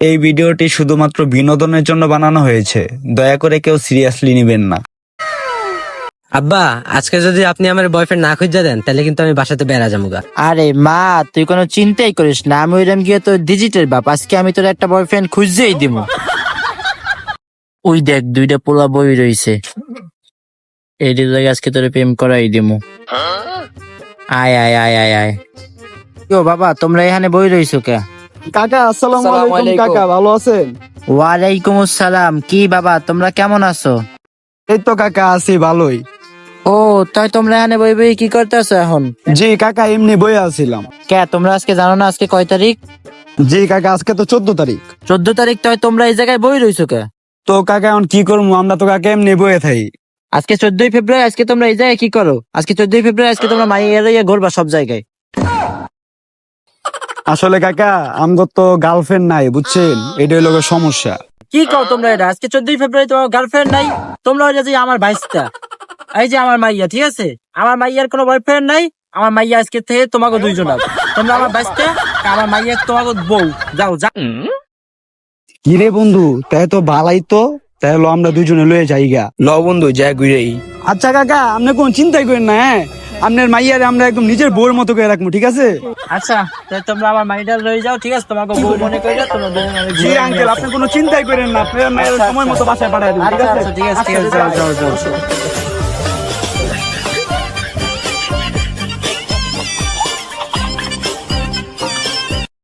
এই ভিডিওটি শুধুমাত্র বিনোদনের জন্য বানানো হয়েছে, দয়া করে কেউ সিরিয়াসলি নেবেন না। আব্বা, আজকে যদি আপনি আমার বয়ফ্রেন্ড না খুঁজে দেন তাহলে কিন্তু আমি বাসাতে বেড়া যাবো। আরে মা, তুই কোনো চিন্তাই করিস না, আমি ওইরকম গিয়ে তোর ডিজিটাল বাপ, আজকে আমি তোর একটা বয়ফ্রেন্ড খুঁজেই দিব। ওই দেখ, দুইটা পোলা বই রইছে, এই জায়গায় আজকে তোর প্রেম করাই দিব। আয় আয় আয় আয় আয়। ও বাবা, তোমরা এখানে বই রইছো কে? কাকা আসসালামু আলাইকুম। কাকা ভালো আছেন? ওয়ালাইকুম আসসালাম। কি বাবা, তোমরা কেমন আছো? এই তো কাকা আছি ভালোই। ও তাই, তোমরা এখানে বই বই কি করতেছো এখন? জি কাকা, এমনি বই আছিলাম। কে, তোমরা আজকে জানো না আজকে কয় তারিখ? জি কাকা, আজকে তো 14 তারিখ। 14 তারিখ, তাই তোমরা এই জায়গায় বই রইছো কে? তো কাকা এখন কি করবো, আমরা তো কাকা এমনি বইয়ে থাকি। আজকে 14ই ফেব্রুয়ারি, আজকে তোমরা এই জায়গায় কি করো? আজকে 14ই ফেব্রুয়ারি, আজকে তোমরা মাইয়া ঘুরবা সব জায়গায়। আসলে কাকা আমগো তো গার্লফ্রেন্ড নাই, বুঝছেন, এটা হলো গিয়ে সমস্যা। কি কও তোমরা এটা? আজকে 14ই ফেব্রুয়ারি, তোমার গার্লফ্রেন্ড নাই? তোমরা ওই যে আমার ভাইস্তা, এই যে আমার মাইয়া, ঠিক আছে? আমার মাইয়ার কোনো বয়ফ্রেন্ড নাই। আমার মাইয়া আজকে থেকে তোমাকে দুইজন আছে। তোমরা আমার ভাইস্তা, আমার মাইয়া তোমাকে বউ। যাও যাও। কি রে বন্ধু, তাই তো ভালাই তো, তাই হলো আমরা দুইজনে লয়ে যাই গা। ল বন্ধু, যায় ঘুরেই। আচ্ছা কাকা, আপনি কোন চিন্তাই করেন না, হ্যাঁ, আপনার মাইয়ারে আমরা একদম নিজের বউয়ের মতো করে রাখবো, ঠিক আছে? আচ্ছা, তাই তোমরা আমার মাইয়াটা লয়ে যাও, ঠিক আছে? তোমাকে বউ মনে করে তোমরা দুজন আমি জি আঙ্কেল, আপনি কোনো চিন্তাই করেন না, আপনার মায়ের সময় মতো বাসায় পাঠায় দেবো, ঠিক আছে? আচ্ছা, ঠিক আছে, ঠিক আছে, যাও যাও যাও।